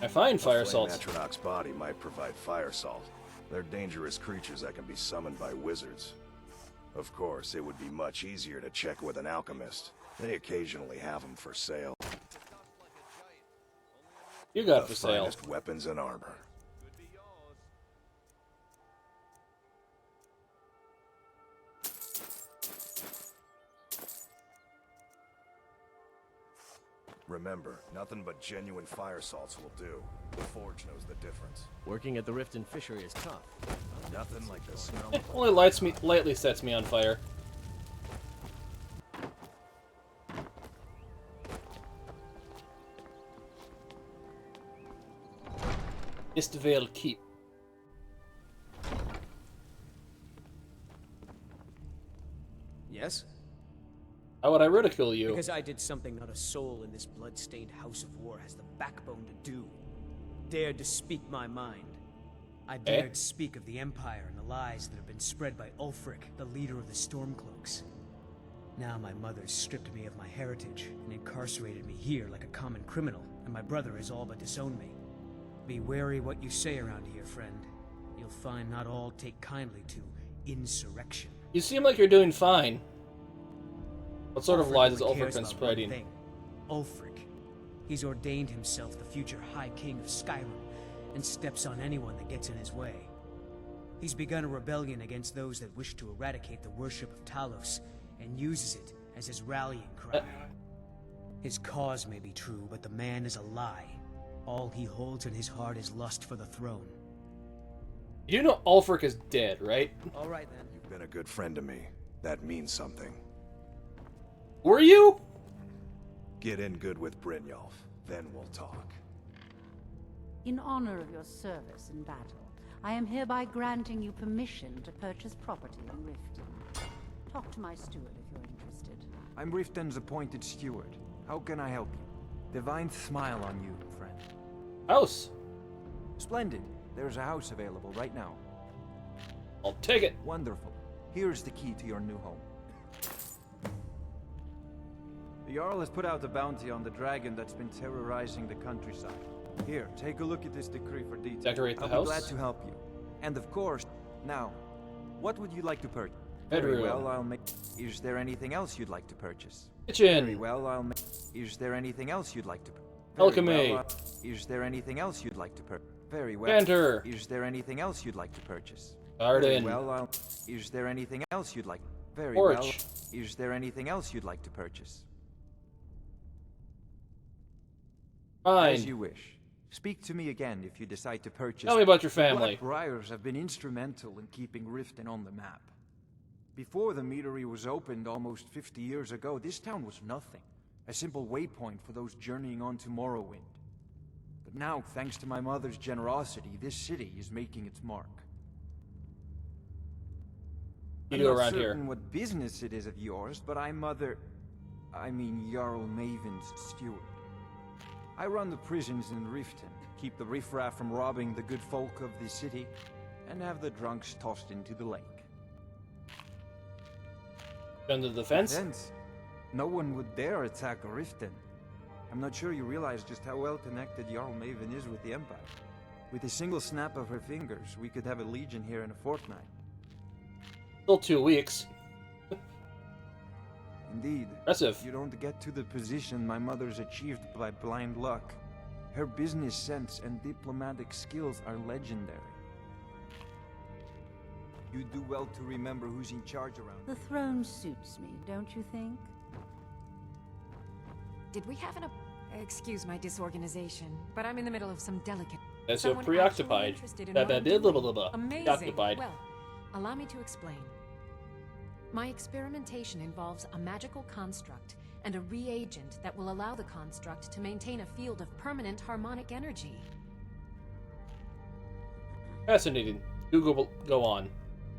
I find fire A flame salts. Atronach's body might provide fire salt. They're dangerous creatures that can be summoned by wizards. Of course, it would be much easier to check with an alchemist. They occasionally have them for sale. You got The for sale. finest weapons and armor. Remember, nothing but genuine fire salts will do. The Forge knows the difference. Working at the Riften fishery is tough. Nothing like the smell It of only lightly sets me on fire. Istvale Keep. Yes? How would I ridicule you? Because I did something not a soul in this blood-stained house of war has the backbone to do. Dared to speak my mind. I dared speak of the Empire and the lies that have been spread by Ulfric, the leader of the Stormcloaks. Now my mother's stripped me of my heritage and incarcerated me here like a common criminal, and my brother has all but disowned me. Be wary what you say around here, friend. You'll find not all take kindly to insurrection. You seem like you're doing fine. What sort of Ulfric lies has only Ulfric cares been about one spreading? thing. Ulfric. He's ordained himself the future High King of Skyrim, and steps on anyone that gets in his way. He's begun a rebellion against those that wish to eradicate the worship of Talos, and uses it as his rallying cry. His cause may be true, but the man is a lie. All he holds in his heart is lust for the throne. You know Ulfric is dead, right? All right, then. You've been a good friend to me. That means something. Were you? Get in good with Brynjolf, then we'll talk. In honor of your service in battle, I am hereby granting you permission to purchase property in Riften. Talk to my steward if you're interested. I'm Riften's appointed steward. How can I help you? Divine smile on you, friend. House. Splendid. There's a house available right now. I'll take it. Wonderful. Here's the key to your new home. The Jarl has put out a bounty on the dragon that's been terrorizing the countryside. Here, take a look at this decree for details. Decorate the I'll house? be glad to help you. And of course, now, what would you like to purchase? Bedroom. Very well, I'll make... Is there anything else you'd like to purchase? Kitchen. Very well, I'll make... Is there anything else you'd like to purchase? Alchemy. Is there anything else you'd like to purchase? Very well. Banter. Is there anything else you'd like to purchase? Garden. Very well, is there anything else you'd like? Very Porch. well. Is there anything else you'd like to purchase? Fine. As you wish. Speak to me again if you decide to purchase. Tell me about your family. Blackbriars have been instrumental in keeping Riften on the map. Before the meadery was opened almost 50 years ago, this town was nothing. A simple waypoint for those journeying on to Morrowind. But now, thanks to my mother's generosity, this city is making its mark. You I'm do not around certain here. what business it is of yours, but I'm Jarl Maven's steward. I run the prisons in Riften, keep the riffraff from robbing the good folk of the city, and have the drunks tossed into the lake. Under the fence? Hence, no one would dare attack Riften. I'm not sure you realize just how well connected Jarl Maven is with the Empire. With a single snap of her fingers, we could have a legion here in a fortnight. Still 2 weeks. Indeed. Impressive. You don't get to the position my mother's achieved by blind luck. Her business sense and diplomatic skills are legendary. You do well to remember who's in charge around. The throne suits me, don't you think? Did we have excuse my disorganization, but I'm in the middle of some delicate... As you're Someone preoccupied. actually interested in That what I'm did doing? blah. Amazing. Preoccupied. Well, allow me to explain. My experimentation involves a magical construct and a reagent that will allow the construct to maintain a field of permanent harmonic energy. Fascinating. Google, go on.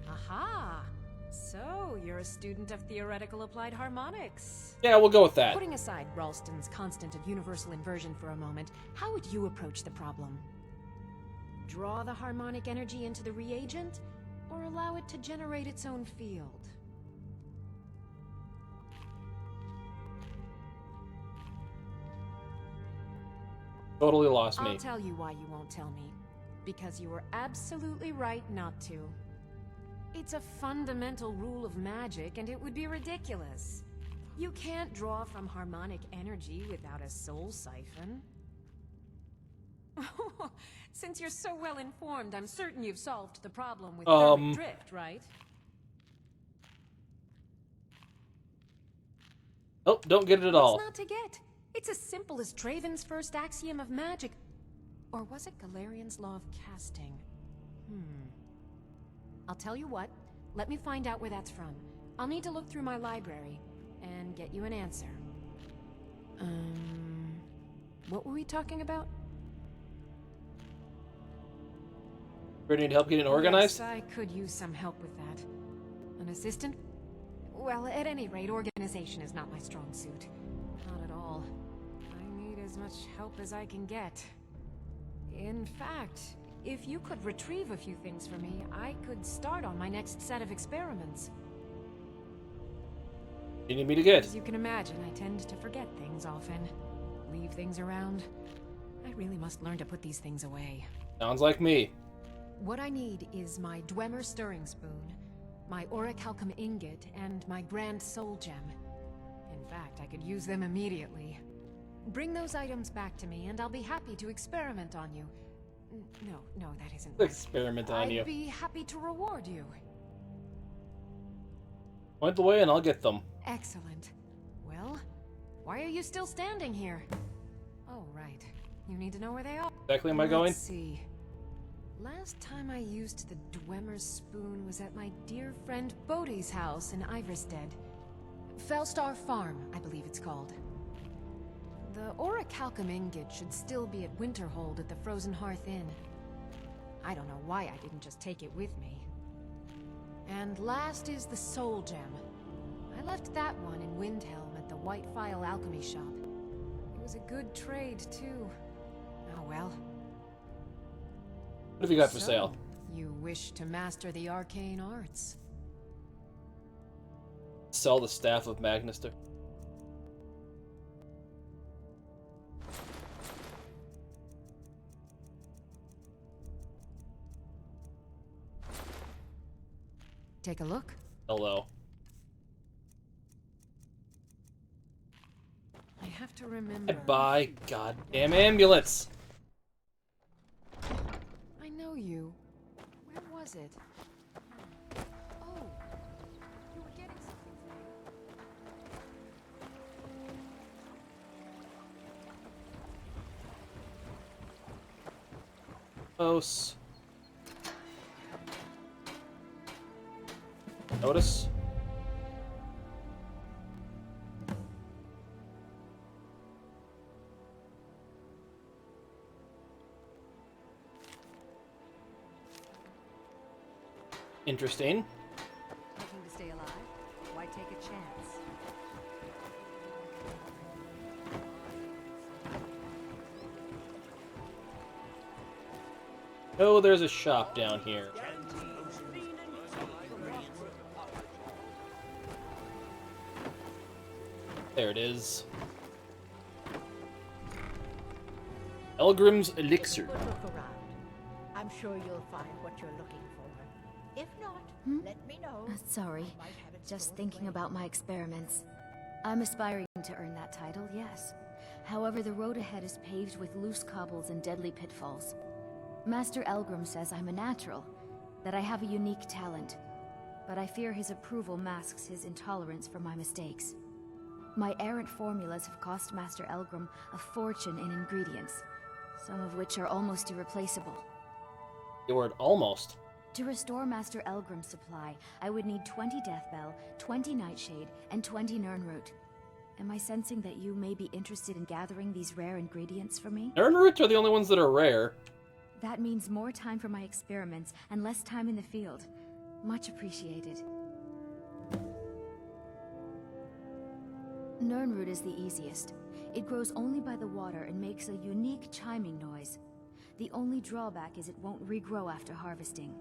Aha! So, you're a student of theoretical applied harmonics. Yeah, we'll go with that. Putting aside Ralston's constant of universal inversion for a moment, how would you approach the problem? Draw the harmonic energy into the reagent, or allow it to generate its own field? Totally lost me. I'll tell you why you won't tell me. Because you were absolutely right not to. It's a fundamental rule of magic, and it would be ridiculous. You can't draw from harmonic energy without a soul siphon. Since you're so well informed, I'm certain you've solved the problem with thermic drift, right? Oh, don't get it at all. What's not to get? It's as simple as Draven's first axiom of magic. Or was it Galarian's law of casting? I'll tell you what. Let me find out where that's from. I'll need to look through my library and get you an answer. What were we talking about? Ready to help getting organized? Yes, I could use some help with that. An assistant? Well, at any rate, organization is not my strong suit. Not at all. I need as much help as I can get. In fact, if you could retrieve a few things for me, I could start on my next set of experiments. You need me to get? As you can imagine, I tend to forget things often. Leave things around. I really must learn to put these things away. Sounds like me. What I need is my Dwemer stirring spoon, my orichalcum ingot, and my grand soul gem. In fact, I could use them immediately. Bring those items back to me, and I'll be happy to experiment on you. No, that isn't right. Experiment on you. I'd be happy to reward you. Point the way and I'll get them. Excellent. Well, why are you still standing here? Oh, right. You need to know where they are. Exactly am I going? Let's see. Last time I used the Dwemer spoon was at my dear friend Bodhi's house in Iverstead. Fellstar Farm, I believe it's called. The orichalcum ingot should still be at Winterhold at the Frozen Hearth Inn. I don't know why I didn't just take it with me. And last is the soul gem. I left that one in Windhelm at the White Phial Alchemy Shop. It was a good trade, too. Oh well. What have you got for sale? You wish to master the arcane arts. Sell the Staff of Magnister. Take a look. Hello. I have to remember. Goodbye, goddamn ambulance. I know you. Where was it? Oh, you were getting something for me. Close. Notice. Interesting. Looking to stay alive? Why take a chance? Oh, there's a shop down here. There it is. Elgrim's Elixir. Good look around. I'm sure you'll find what you're looking for. If not, let me know. Sorry, Might have it just stored thinking away. about my experiments. I'm aspiring to earn that title, yes. However, the road ahead is paved with loose cobbles and deadly pitfalls. Master Elgrim says I'm a natural, that I have a unique talent, but I fear his approval masks his intolerance for my mistakes. My errant formulas have cost Master Elgrim a fortune in ingredients, some of which are almost irreplaceable. The word almost. To restore Master Elgrim's supply, I would need 20 Deathbell, 20 Nightshade, and 20 Nirnroot. Am I sensing that you may be interested in gathering these rare ingredients for me? Nirnroots are the only ones that are rare. That means more time for my experiments and less time in the field. Much appreciated. Nirnroot is the easiest. It grows only by the water and makes a unique chiming noise. The only drawback is it won't regrow after harvesting.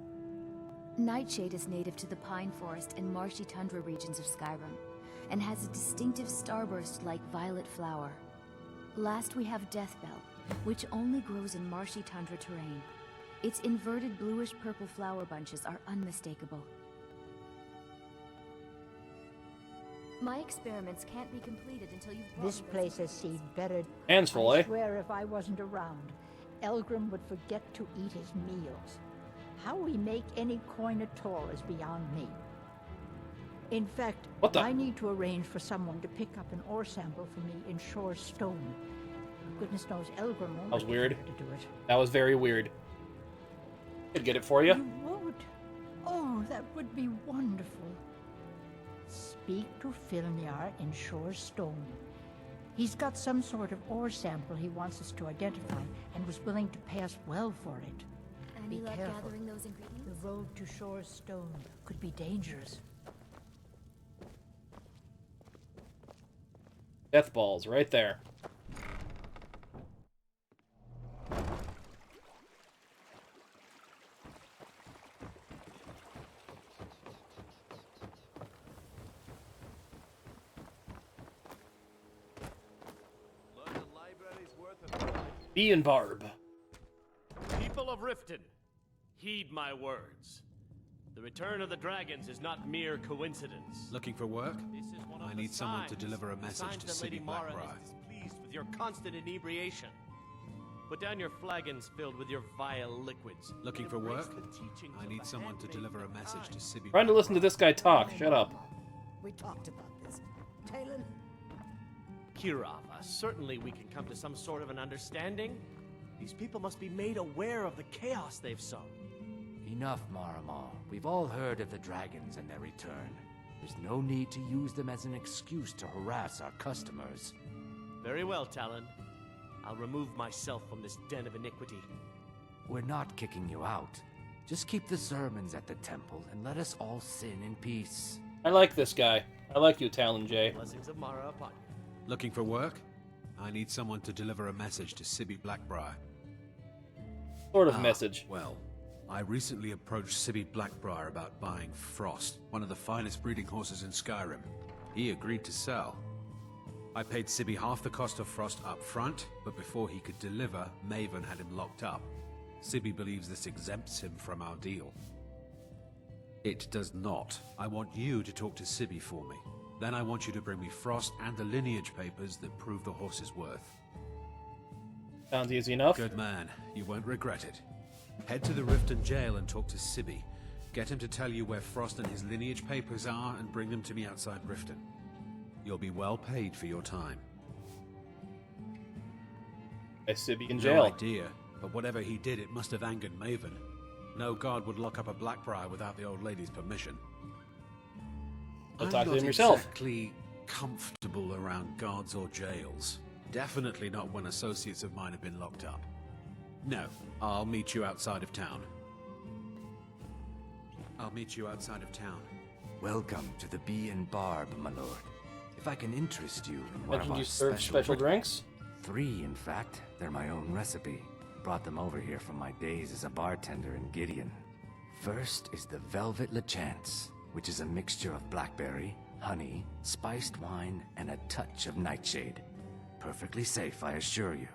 Nightshade is native to the pine forest and marshy tundra regions of Skyrim, and has a distinctive starburst-like violet flower. Last we have Deathbell, which only grows in marshy tundra terrain. Its inverted bluish-purple flower bunches are unmistakable. My experiments can't be completed until you've brought This me place has seen better. Hands full, I eh? swear if I wasn't around, Elgrim would forget to eat his meals. How we make any coin at all is beyond me. In fact, What the? I need to arrange for someone to pick up an ore sample for me in Shore Stone. Goodness knows Elgrim won't. That was weird. To do it. That was very weird. Could get it for you. You would? Oh, that would be wonderful. Speak to Filmjar in Shore Stone. He's got some sort of ore sample he wants us to identify and was willing to pay us well for it. Any Be luck careful. gathering those ingredients? The road to Shore Stone could be dangerous. Death balls right there. Bee and Barb. People of Riften, heed my words. The return of the dragons is not mere coincidence. Looking for work? This is one I of need the someone to signs- deliver a the message signs to that Lady City Mara Blackbriar. is displeased with your constant inebriation. Put down your flagons filled with your vile liquids. Looking for Embrace work? the teachings I of need the someone to handmaiden deliver a of message time. to City Trying to listen to this guy talk. Shut up. We talked about this. Talon? Kirava, certainly we can come to some sort of an understanding. These people must be made aware of the chaos they've sown. Enough, Maramal. We've all heard of the dragons and their return. There's no need to use them as an excuse to harass our customers. Very well, Talon. I'll remove myself from this den of iniquity. We're not kicking you out. Just keep the sermons at the temple and let us all sin in peace. I like this guy. I like you, Talon J. Blessings of Mara upon you. Looking for work? I need someone to deliver a message to Sibby Blackbriar. Sort of message. Well, I recently approached Sibby Blackbriar about buying Frost, one of the finest breeding horses in Skyrim. He agreed to sell. I paid Sibby half the cost of Frost up front, but before he could deliver, Maven had him locked up. Sibby believes this exempts him from our deal. It does not. I want you to talk to Sibby for me. Then I want you to bring me Frost and the lineage papers that prove the horse's worth. Sounds easy enough. Good man. You won't regret it. Head to the Riften jail and talk to Sibby. Get him to tell you where Frost and his lineage papers are and bring them to me outside Riften. You'll be well paid for your time. I Sibby in No jail. idea, but whatever he did, it must have angered Maven. No guard would lock up a Blackbriar without the old lady's permission. Well, I'm talk to not him yourself. exactly comfortable around guards or jails. Definitely not when associates of mine have been locked up. No, I'll meet you outside of town. I'll meet you outside of town. Welcome to the Bee and Barb, my lord. If I can interest you in one of Mentioned our you serve special drinks? 3, in fact. They're my own recipe. Brought them over here from my days as a bartender in Gideon. First is the Velvet Lechance, which is a mixture of blackberry, honey, spiced wine, and a touch of nightshade. Perfectly safe, I assure you.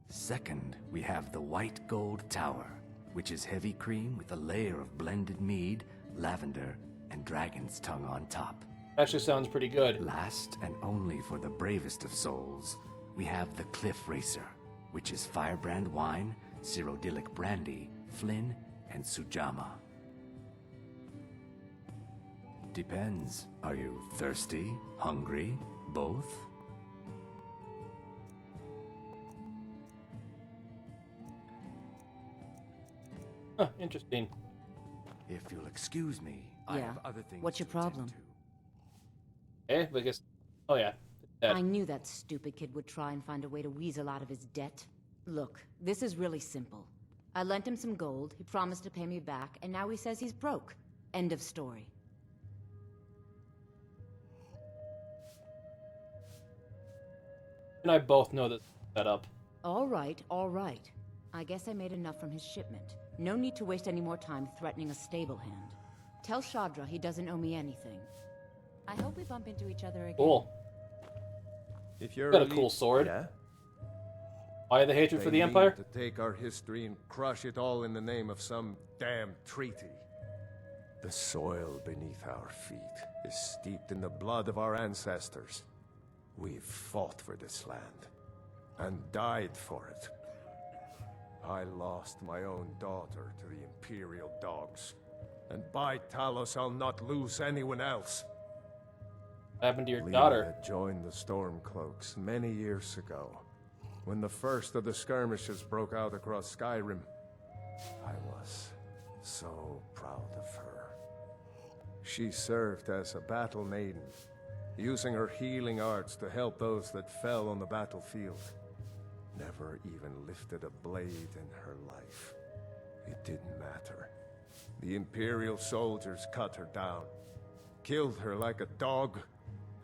Second, we have the White Gold Tower, which is heavy cream with a layer of blended mead, lavender, and dragon's tongue on top. Actually sounds pretty good. Last and only for the bravest of souls, we have the Cliff Racer, which is firebrand wine, Cyrodiilic brandy, Flynn, and Sujama. Depends. Are you thirsty, hungry, both? Huh, interesting. If you'll excuse me, I Yeah. have other things What's your to attend problem? to. Okay, I guess. Oh, yeah. Dead. I knew that stupid kid would try and find a way to weasel out of his debt. Look, this is really simple. I lent him some gold, he promised to pay me back, and now he says he's broke. End of story. And I both know that set up. All right, all right. I guess I made enough from his shipment. No need to waste any more time threatening a stable hand. Tell Shadra he doesn't owe me anything. I hope we bump into each other again. Cool. If you're Got a really- cool sword. Yeah? Why the hatred for the They Empire? mean to take our history and crush it all in the name of some damn treaty. The soil beneath our feet is steeped in the blood of our ancestors. We've fought for this land and died for it. I lost my own daughter to the Imperial dogs, and by Talos I'll not lose anyone else. What happened to your Leela daughter? joined the Stormcloaks many years ago, when the first of the skirmishes broke out across Skyrim. I was so proud of her. She served as a battle maiden, using her healing arts to help those that fell on the battlefield. Never even lifted a blade in her life. It didn't matter. The Imperial soldiers cut her down, killed her like a dog,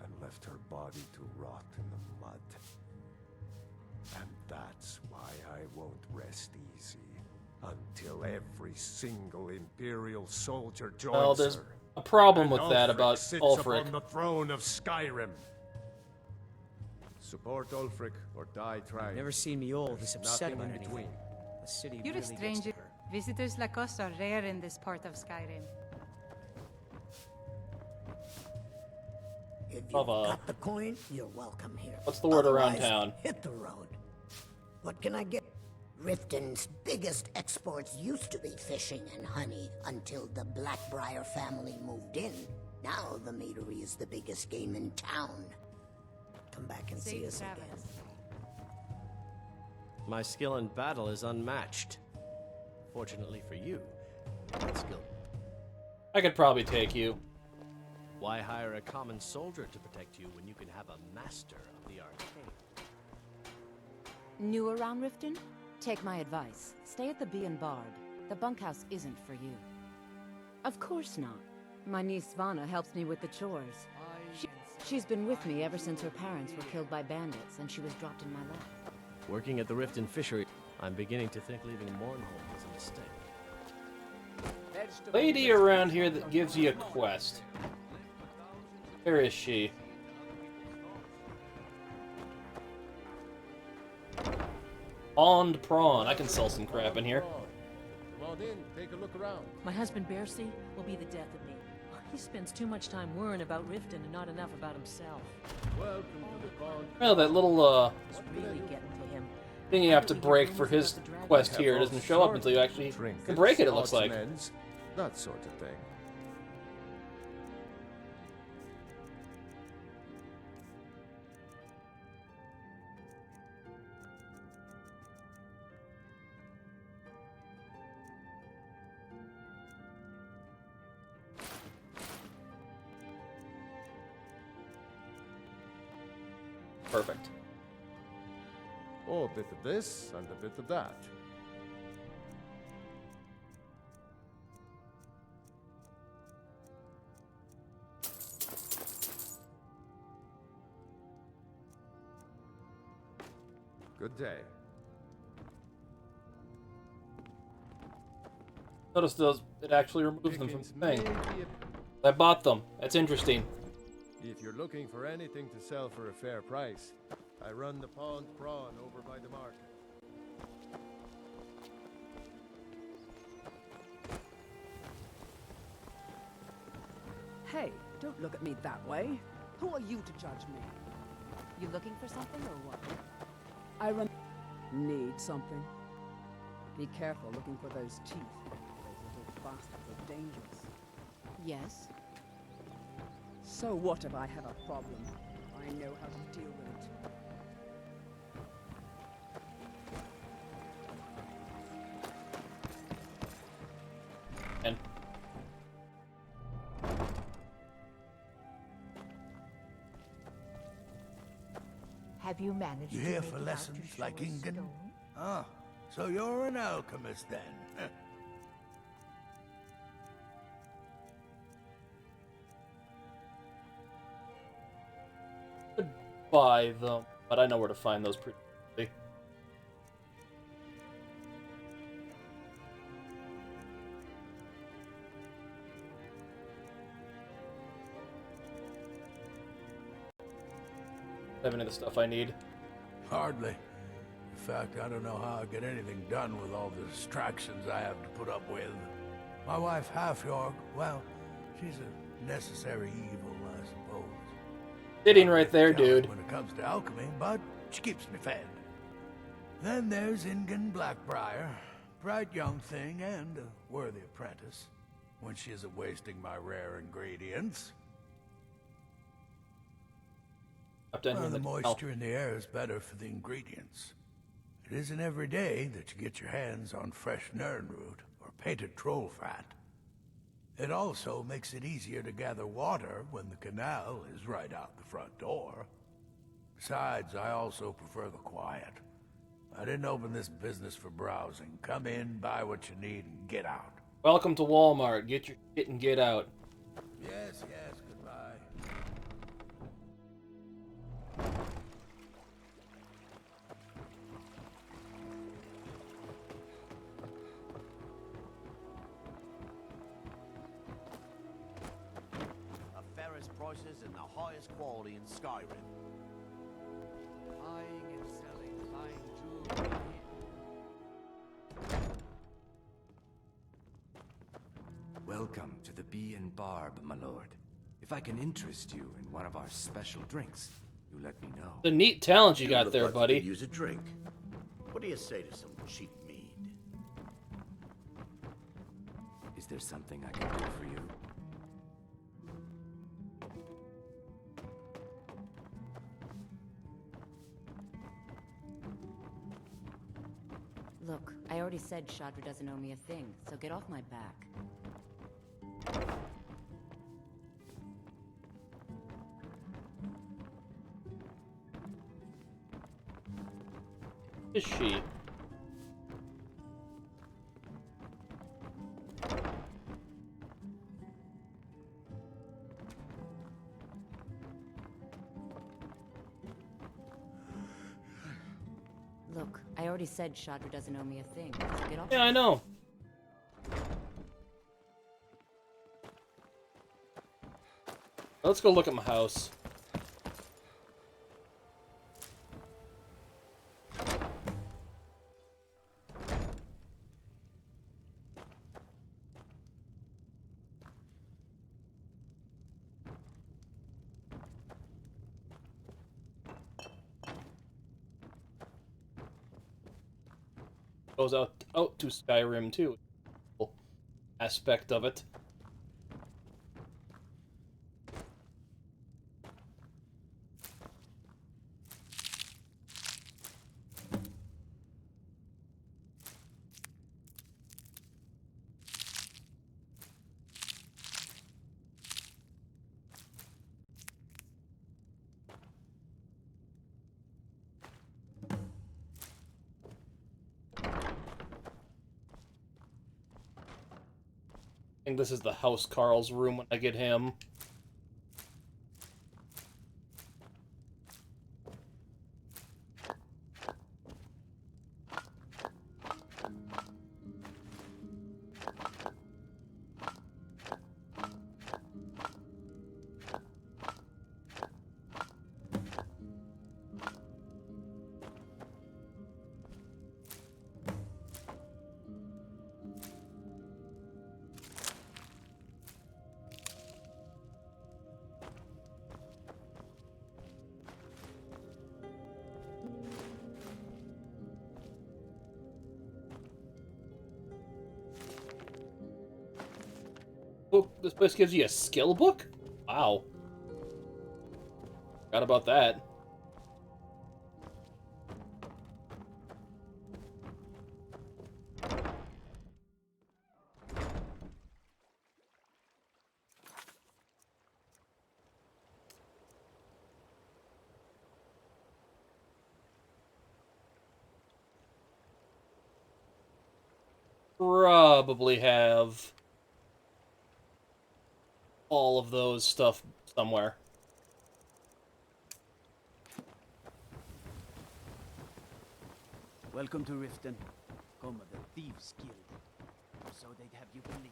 and left her body to rot in the mud. And that's why I won't rest easy until every single Imperial soldier joins Well, there's her. a problem And with that Ulfric about sits Ulfric. upon the throne of Skyrim. Support Ulfric or die trying. Never seen me all this upset Nothing about in anything. between. The city You're really a gets stranger. to her. Visitors like us are rare in this part of Skyrim. If you've Bravo. got the coin, you're welcome here. What's the word around Otherwise, town? hit the road. What can I get? Riften's biggest exports used to be fishing and honey until the Blackbriar family moved in. Now the meadery is the biggest game in town. Come back and see Safe us again. travels. My skill in battle is unmatched. Fortunately for you, that skill. I could probably take you. Why hire a common soldier to protect you when you can have a master of the arcane? New around Riften? Take my advice. Stay at the Bee and Bard. The bunkhouse isn't for you. Of course not. My niece Svana helps me with the chores. She's been with me ever since her parents were killed by bandits and she was dropped in my lap. Working at the Riften fishery, I'm beginning to think leaving Mournhold was a mistake. Lady around here that gives you a quest. Where is she? Pond prawn. I can sell some crap in here. Come on in, take a look around. My husband Bercy will be the death of me. He spends too much time worrying about Riften and not enough about himself. Welcome to the pond. Well, that little It's really getting to him. thing you have to break for his quest here doesn't show up until you actually can break it, it looks like. Odds, that sort of thing. Perfect. Oh, a bit of this and a bit of that. Good day. Notice those, it actually removes them from the thing. I bought them. That's interesting. If you're looking for anything to sell for a fair price, I run the pond prawn over by the market. Hey, don't look at me that way. Who are you to judge me? You looking for something or what? I run... Need something? Be careful looking for those teeth. Those little bastards are dangerous. Yes. So what if I have a problem? I know how to deal with it. And Have you managed You to here make for it out lessons to like Shor's Ingen? Stone? Ah, so you're an alchemist then? could buy them, but I know where to find those pretty quickly. Have any of the stuff I need. Hardly. In fact, I don't know how I get anything done with all the distractions I have to put up with. My wife, half-York, well, she's a necessary evil, I suppose. Sitting right there, dude. When it comes to alchemy, but she keeps me fed. Then there's Ingen Blackbriar, bright young thing and a worthy apprentice, when she isn't wasting my rare ingredients. Well, the moisture in the air is better for the ingredients. It isn't every day that you get your hands on fresh nernroot or painted troll fat. It also makes it easier to gather water when the canal is right out the front door. Besides, I also prefer the quiet. I didn't open this business for browsing. Come in, buy what you need, and get out. Welcome to Walmart. Get your shit and get out. Yes, yes, goodbye. Fairest prices and the highest quality in Skyrim. Buying and selling fine jewelry. Welcome to the Bee and Barb, my lord. If I can interest you in one of our special drinks, you let me know. The neat talent you got there, buddy. Use a drink. What do you say to some cheap mead? Is there something I can do for you? Look, I already said Shadra doesn't owe me a thing, so get off my back. Is she? Look, I already said Shadra doesn't owe me a thing, so get off. Yeah, I know. Let's go look at my house. Goes out to Skyrim too. Aspect of it. I think this is the House Carl's room when I get him. Book. This place gives you a skill book? Wow. Forgot about that. Probably have all of those stuff somewhere. Welcome to Riften, home of the Thieves Guild. So they'd have you believe.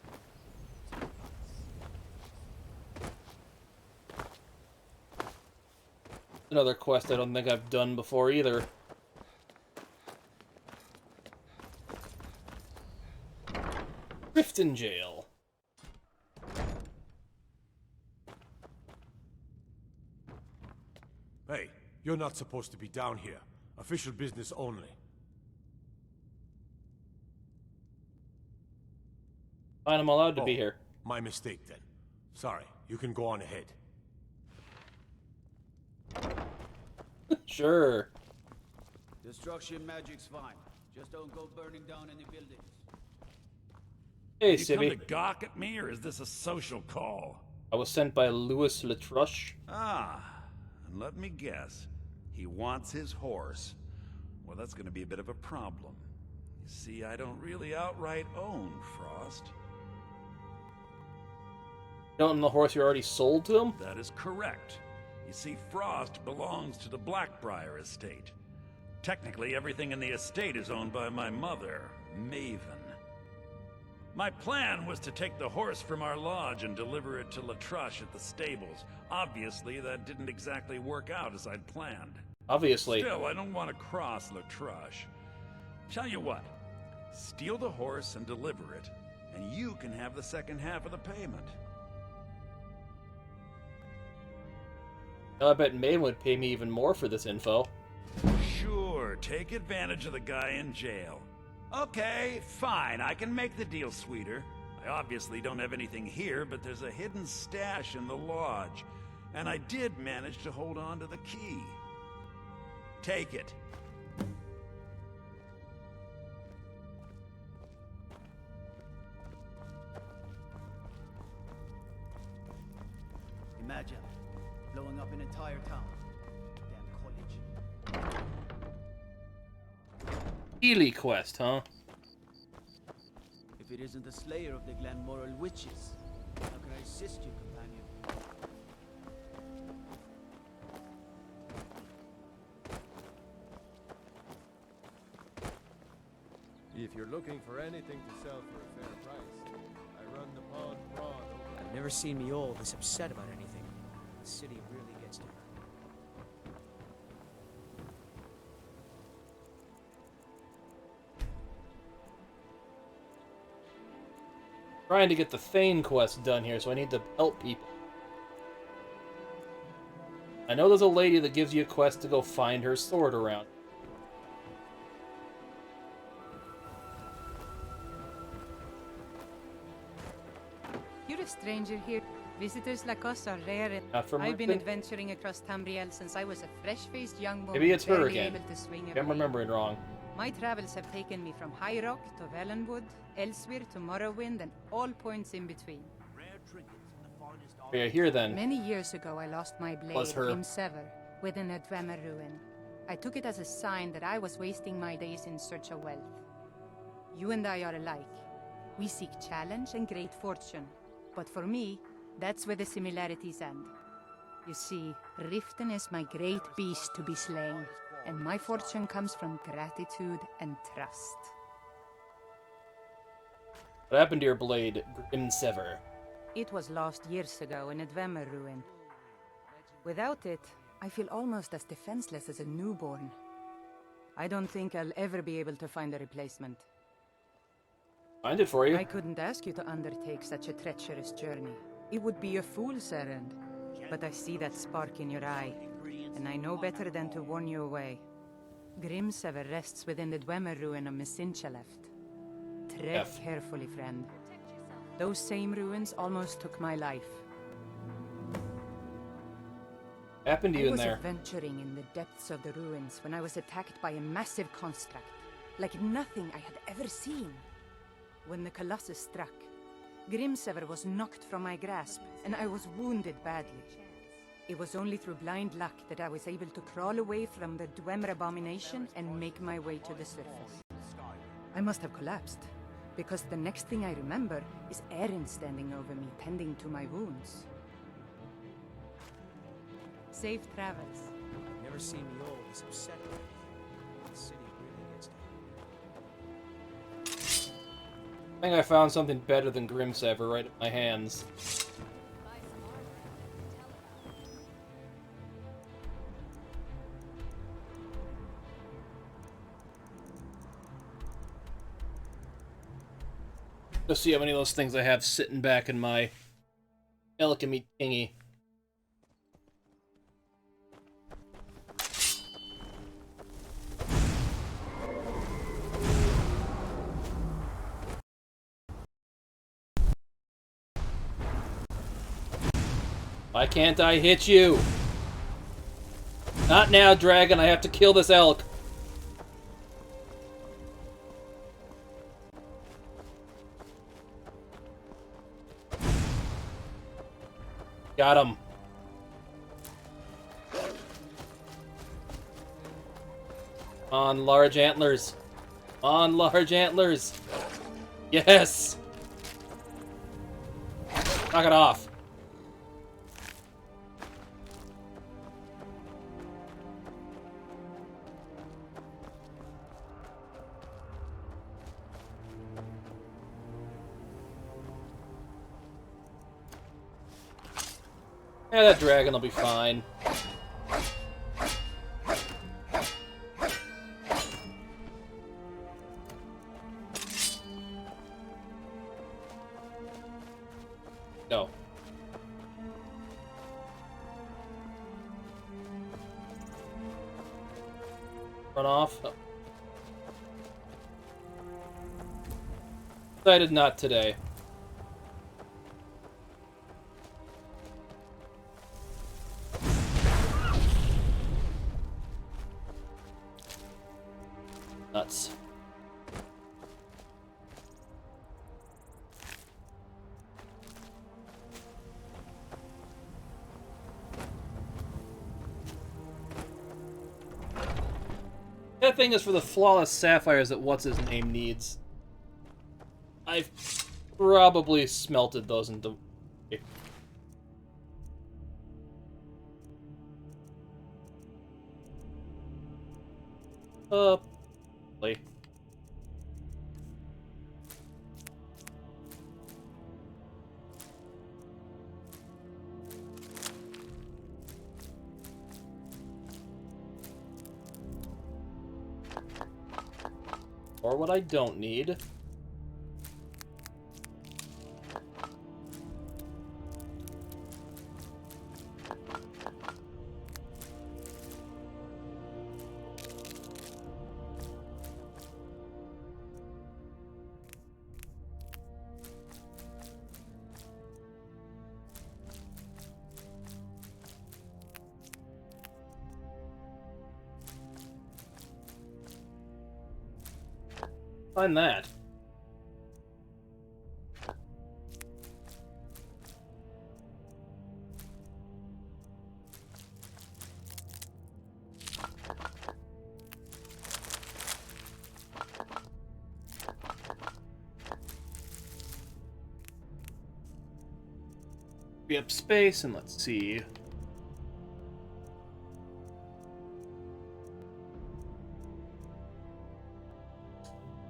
Another quest I don't think I've done before either. Riften jail. Hey, you're not supposed to be down here. Official business only. Fine, I'm allowed to be here. My mistake then. Sorry, you can go on ahead. Sure. Destruction magic's fine. Just don't go burning down any buildings. Hey, You Sibby. come to gawk at me, or is this a social call? I was sent by Louis Latruche. Ah, and let me guess. He wants his horse. Well, that's going to be a bit of a problem. You see, I don't really outright own Frost. Don't own the horse you already sold to him? That is correct. You see, Frost belongs to the Blackbriar estate. Technically, everything in the estate is owned by my mother, Maven. My plan was to take the horse from our lodge and deliver it to Latruche at the stables. Obviously, that didn't exactly work out as I'd planned. Obviously. Still, I don't want to cross Latruche. Tell you what, steal the horse and deliver it, and you can have the second half of the payment. I bet Maine would pay me even more for this info. Sure, take advantage of the guy in jail. Okay, fine, I can make the deal sweeter. I obviously don't have anything here, but there's a hidden stash in the lodge, and I did manage to hold on to the key. Take it. Imagine blowing up an entire town. Damn college. Ely quest, huh? If it isn't the slayer of the Glenmoral witches, how can I assist you, companion? If you're looking for anything to sell for a fair price, I run the pod broad. I've never seen me all this upset about anything. The city really gets to her. Trying to get the Thane quest done here, so I need to help people. I know there's a lady that gives you a quest to go find her sword around. You're a stranger here. Visitors like us are rare. Not from I've been Riften? adventuring across Tamriel since I was a fresh-faced young woman. Maybe it's her barely again. able to swing a I'm blade. remembering wrong. My travels have taken me from High Rock to Valenwood, Elsewhere to Morrowind, and all points in between. Yeah, here then. Many years ago, I lost my blade, Was her. Grimsever, within a Dwemer ruin. I took it as a sign that I was wasting my days in search of wealth. You and I are alike. We seek challenge and great fortune. But for me, that's where the similarities end. You see, Riften is my great beast to be slain, and my fortune comes from gratitude and trust. What happened to your blade, Grimsever? It was lost years ago in a Dwemer ruin. Without it, I feel almost as defenseless as a newborn. I don't think I'll ever be able to find a replacement. Find it for you. I couldn't ask you to undertake such a treacherous journey. It would be a fool's errand. But I see that spark in your eye, and I know better than to warn you away. Grimsever rests within the Dwemer ruin of Mesinchaleft. Tread carefully, friend. Those same ruins almost took my life. What happened to you in there? I was adventuring in the depths of the ruins when I was attacked by a massive construct, like nothing I had ever seen. When the Colossus struck, Grimsever was knocked from my grasp, and I was wounded badly. It was only through blind luck that I was able to crawl away from the Dwemer abomination and make my way to the surface. I must have collapsed, because the next thing I remember is Erin standing over me, tending to my wounds. Safe travels. I've never seen me all this upset about anything. The city really gets to her. I think I found something better than Grimsever right at my hands. Let's see how many of those things I have sitting back in my alchemy thingy. Why can't I hit you? Not now, dragon. I have to kill this elk. Got him. On large antlers. On large antlers. Yes. Knock it off. Yeah, that dragon will be fine. Go. Run off. Oh. Decided not today. Nuts. That thing is for the flawless sapphires that what's-his-name needs. I've probably smelted those into... Play. Or what I don't need. Find that. Be up space and let's see.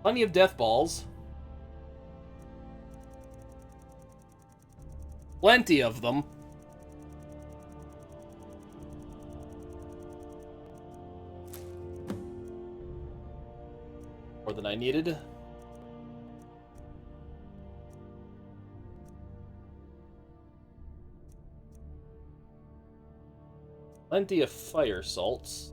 Plenty of death balls. Plenty of them. More than I needed. Plenty of fire salts.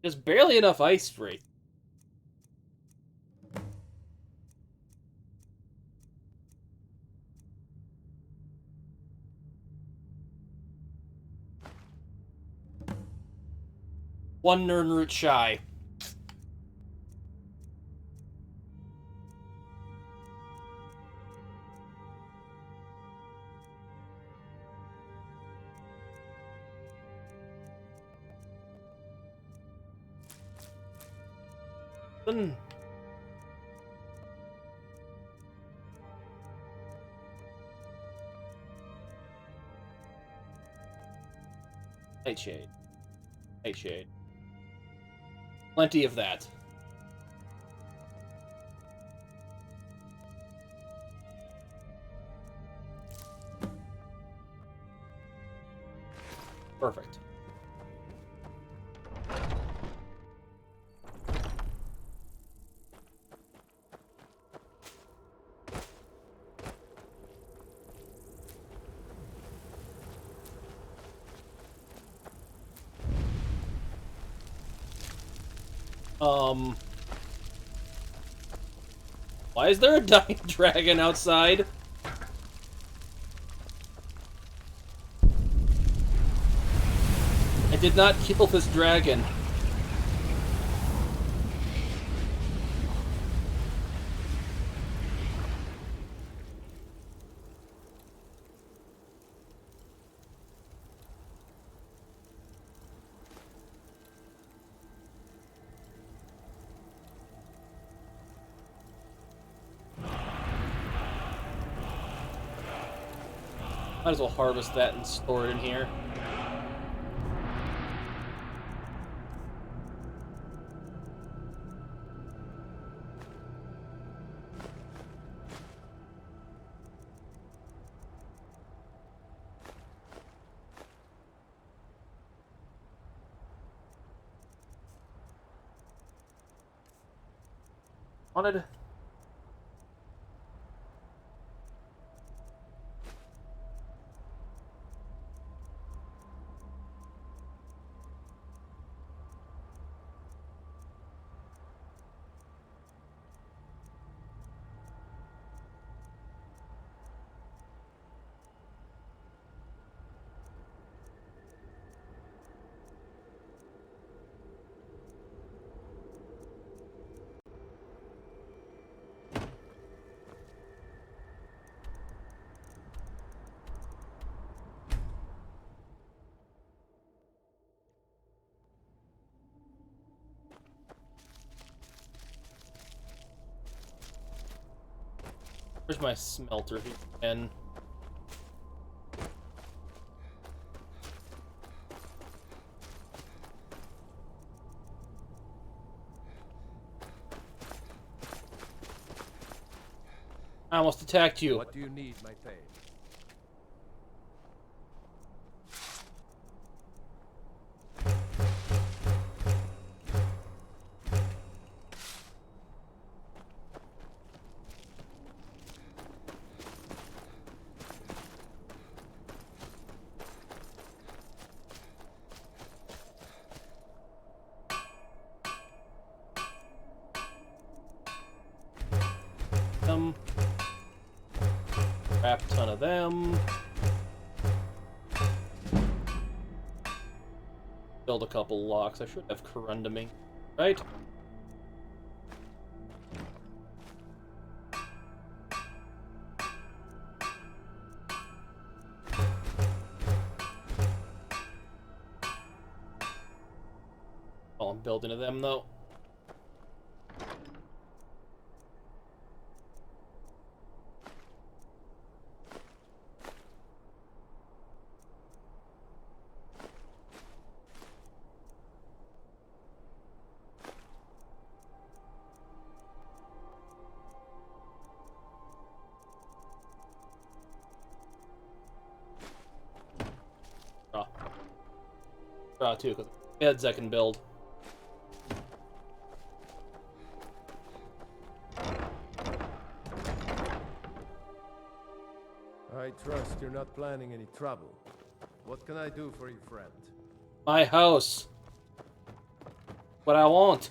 There's barely enough ice spray. One Nern root shy. Nightshade. Nightshade. Plenty of that. Perfect. Why is there a dying dragon outside? I did not kill this dragon. Might as well harvest that and store it in here. Wanted. Where's my smelter again? I almost attacked you. What do you need, my thane? Crap ton of them. Build a couple locks. I should have corunduming, right? Oh, I'm building to them though. Too, because beds I can build. I trust you're not planning any trouble. What can I do for you, friend? My house. What I want.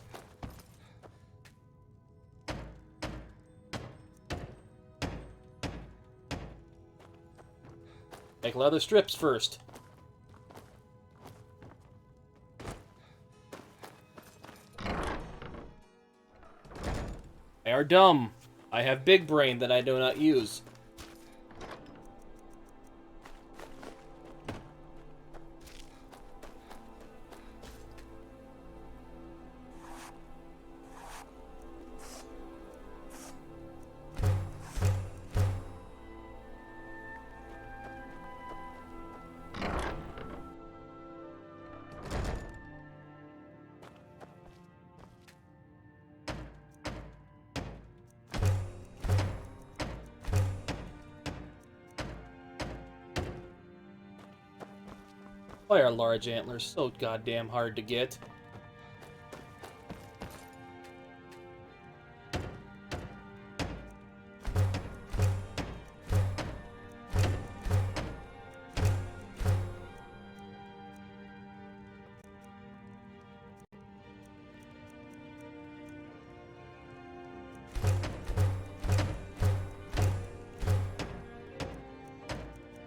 Make leather strips first. They are dumb. I have big brain that I do not use. Why are large antlers so goddamn hard to get?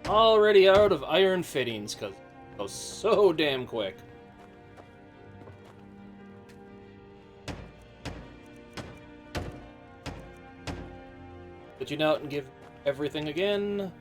Already out of iron fittings, because it goes so damn quick. Put you out and give everything again.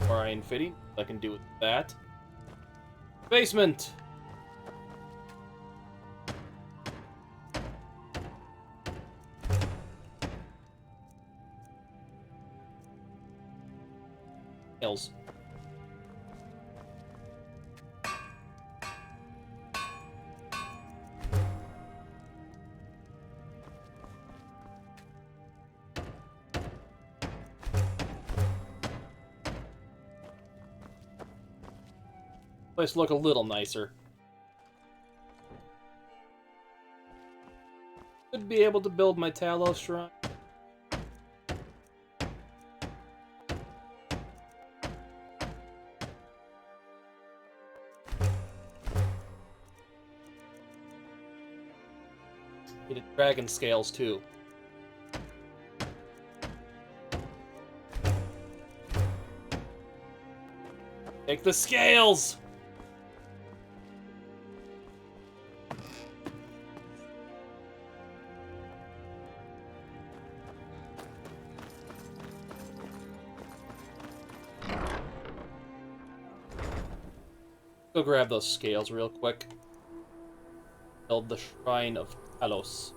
Or iron fitting. I can do with that. Basement! Hills. Place look a little nicer. Could be able to build my Talos shrine. Needed dragon scales too. Take the scales! Go grab those scales real quick. Build the Shrine of Talos.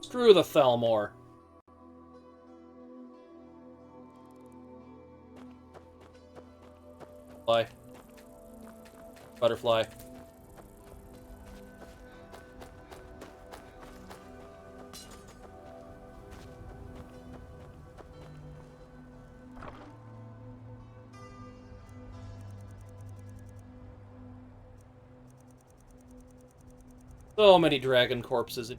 Screw the Thalmor. Fly. Butterfly. So many dragon corpses.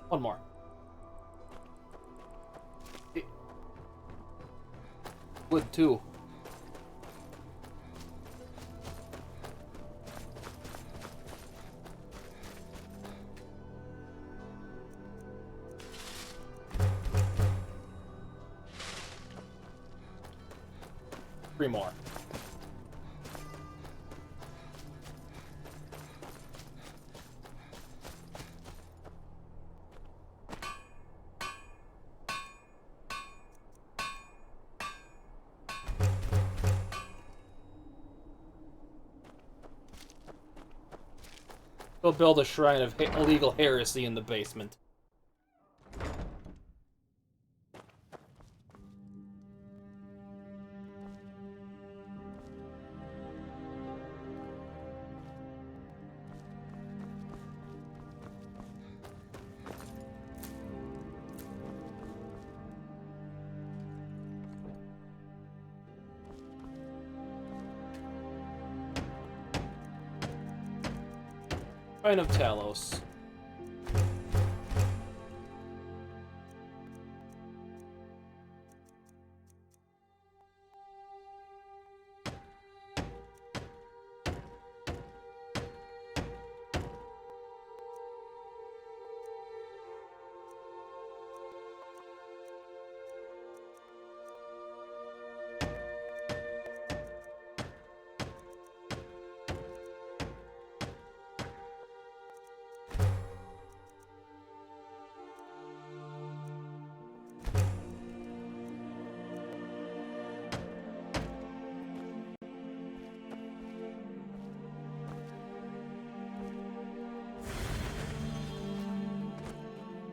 One more. Wood two. Three more. Go build a shrine of illegal heresy in the basement. Shrine of Talos.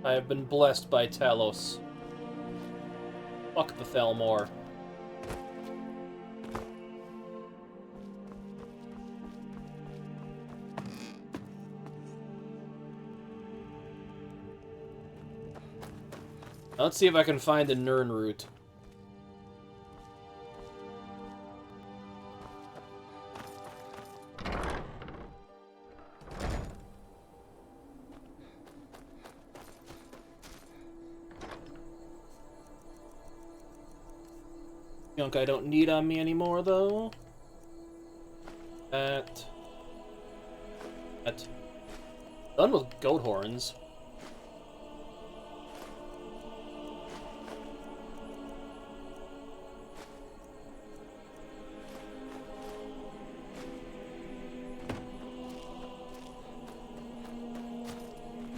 I have been blessed by Talos. Fuck the Thalmor. Now let's see if I can find the Nirn route. Junk I don't need on me anymore, though. That. Done with goat horns.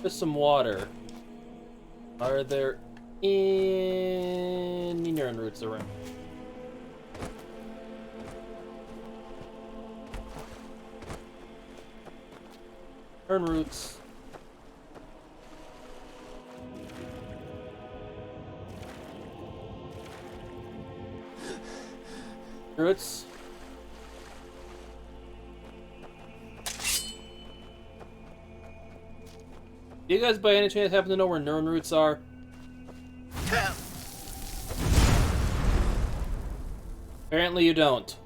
Just some water. Are there any Nirn roots around? Nirn roots. Roots. Do you guys by any chance happen to know where Nirn roots are? Apparently you don't.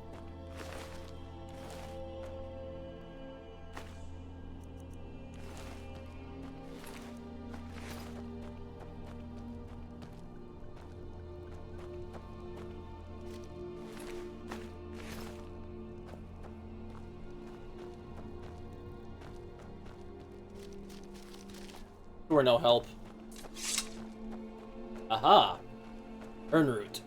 You were no help. Aha! Nirn root.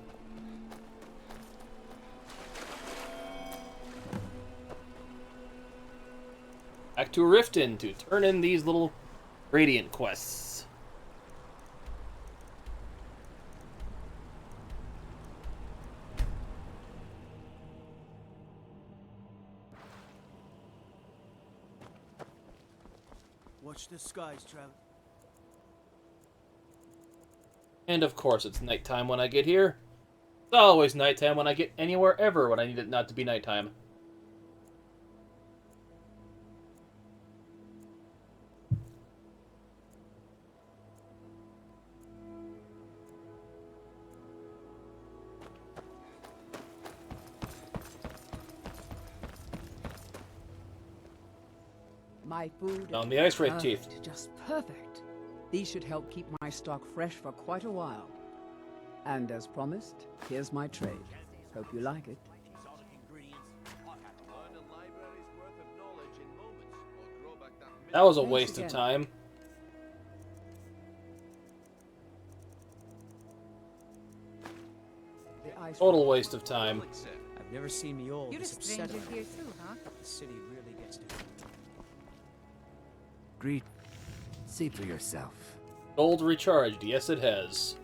Back to Riften to turn in these little Radiant quests. Watch the skies, Trav. And of course it's nighttime when I get here. It's always nighttime when I get anywhere ever when I need it not to be nighttime. My food On the ice red perfect, teeth. just perfect. These should help keep my stock fresh for quite a while. And as promised, here's my trade. Hope you like it. That was a waste of time. Total waste of time. I've never seen me all You're a this upset. stranger here too, huh? The city really gets to me. Greet. See for yourself. Gold recharged. Yes, it has.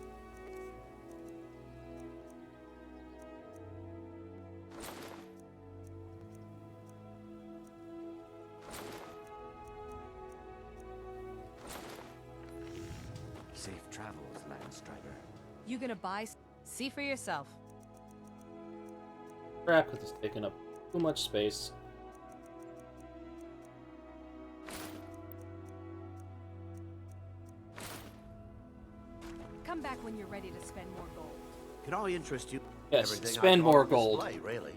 Safe travels, Landstrider. You gonna buy? See for yourself. Crap, this is taking up too much space. Come back when you're ready to spend more gold. Can I interest you? Yes, Everything spend I've got more on gold. display, really.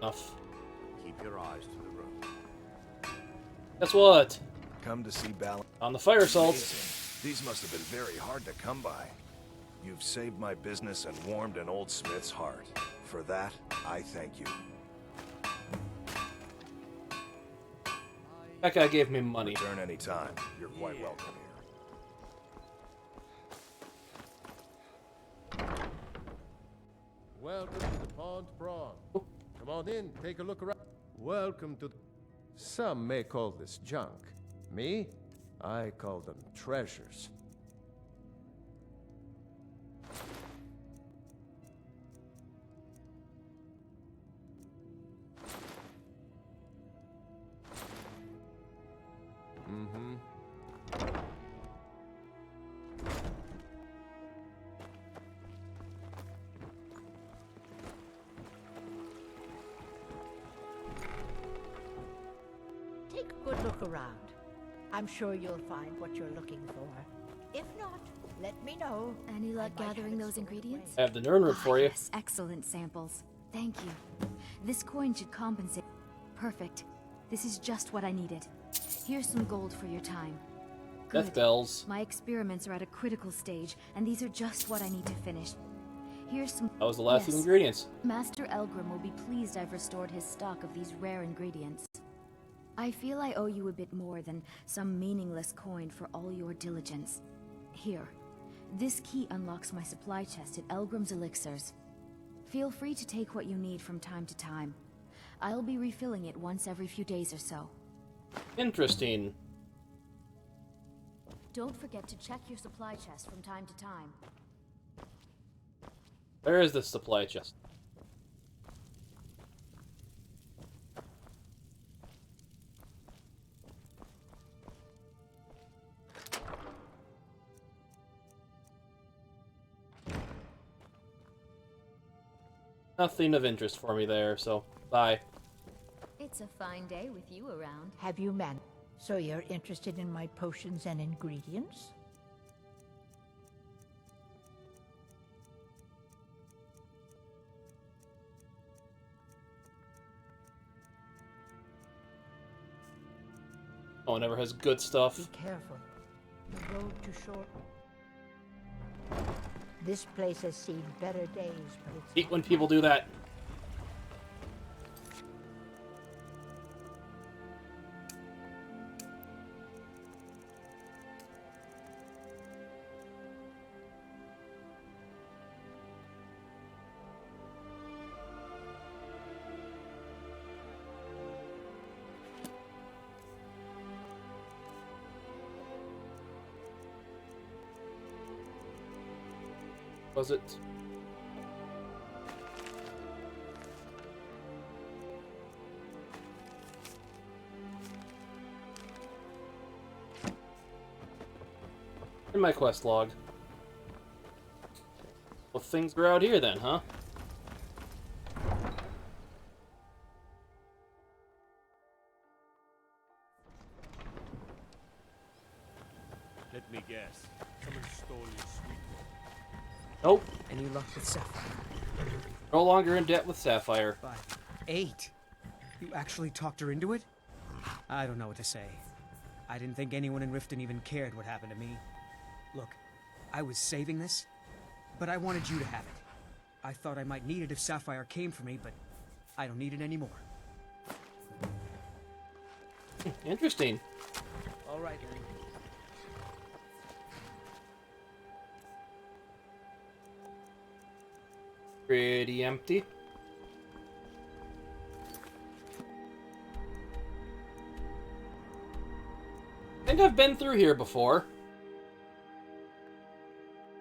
Enough. Keep your eyes to the road. Guess what? Come to see Balance. On the fire salts. Amazing. These must have been very hard to come by. You've saved my business and warmed an old smith's heart. For that, I thank you. That guy gave me money. Return any time. You're quite welcome here. Welcome to the Pond Prawn. Come on in, take a look around. Welcome to... Some may call this junk. Me? I call them treasures. Take a good look around. I'm sure you'll find what you're looking for. If not, let me know. Any luck gathering those ingredients? I have the Nernwood for you. Yes, excellent samples. Thank you. This coin should compensate. Perfect. This is just what I needed. Here's some gold for your time. Good. Death bells. My experiments are at a critical stage, and these are just what I need to finish. Here's some... That was the last of the Yes. ingredients. Master Elgrim will be pleased I've restored his stock of these rare ingredients. I feel I owe you a bit more than some meaningless coin for all your diligence. Here. This key unlocks my supply chest at Elgrim's Elixirs. Feel free to take what you need from time to time. I'll be refilling it once every few days or so. Interesting. Don't forget to check your supply chest from time to time. Where is this supply chest? Nothing of interest for me there, so bye. It's a fine day with you around. Have you man? So you're interested in my potions and ingredients? Oh, it never has good stuff. Be careful. The road to shore. This place has seen better days, but it's... Hate when people do that. Was it? In my quest log. Well, things are out here then, huh? Let me guess. Someone stole your sweet. Nope. Any luck with Sapphire? No longer in debt with Sapphire. 8. You actually talked her into it? I don't know what to say. I didn't think anyone in Riften even cared what happened to me. Look, I was saving this, but I wanted you to have it. I thought I might need it if Sapphire came for me, but I don't need it anymore. Interesting. All right. Pretty empty. I think I've been through here before.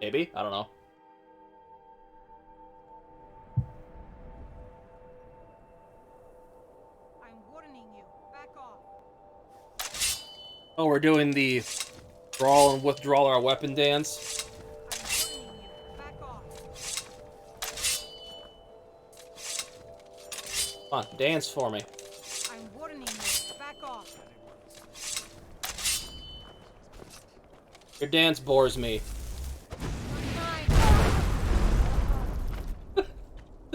Maybe? I don't know. I'm warning you. Back off. Oh, we're doing the draw and withdrawal our weapon dance. Come on, dance for me. I'm warning you. Back off. Your dance bores me.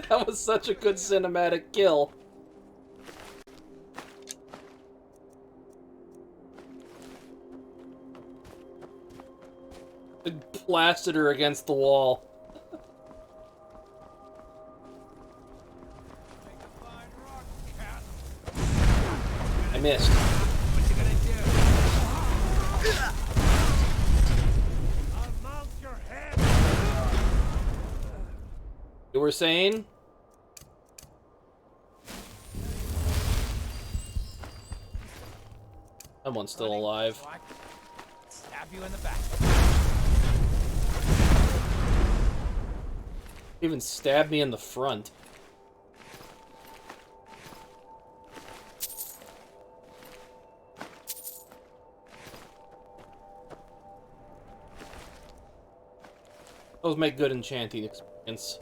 That was such a good cinematic kill. It blasted her against the wall. I missed. What you gonna do? I'll mount your head. You were saying? Someone's still alive. Stab you in the back. Even stabbed me in the front. Those make good enchanting experience.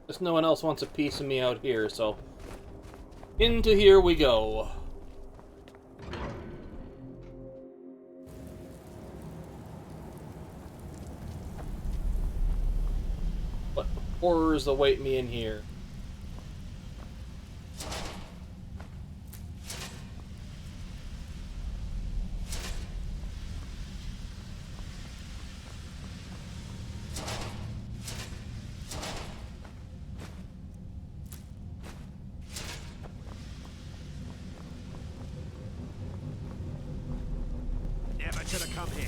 Just no one else wants a piece of me out here, so into here we go. What horrors await me in here? Never should have come here.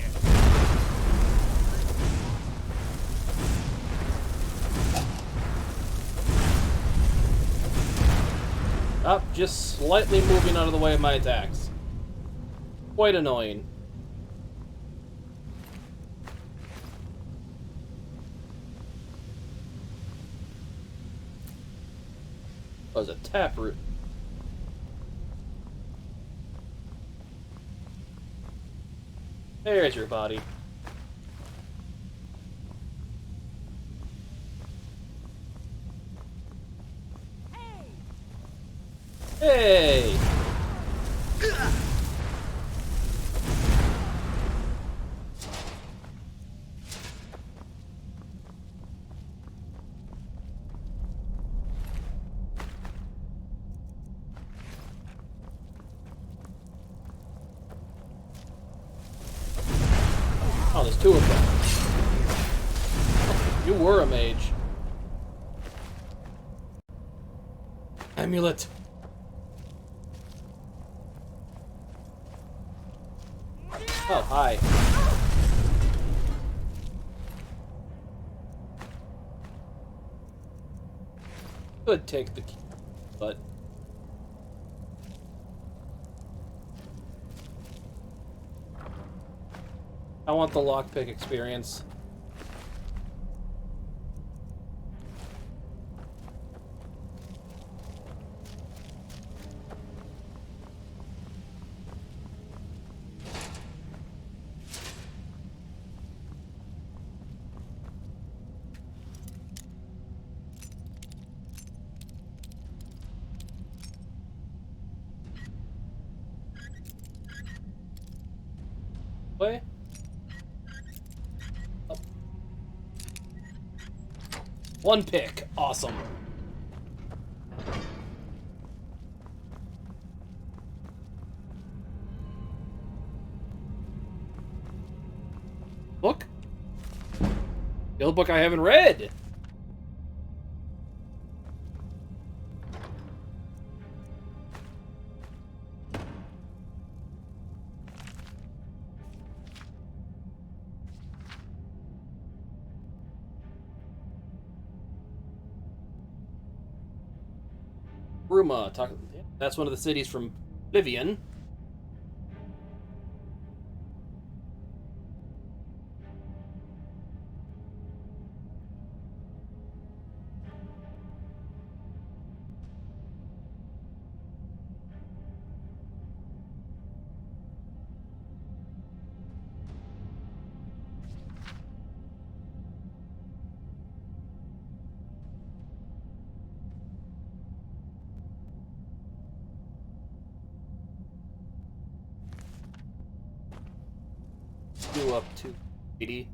Up, just slightly moving out of the way of my attacks. Quite annoying. That was a taproot. There's your body. Hey! Oh, there's two of them. You were a mage. Amulet. Oh, hi. Could take the key, but... I want the lockpick experience. Way? Oh. One pick. Awesome. Book? The old book I haven't read. Bruma. That's one of the cities from Oblivion. Do up to 80.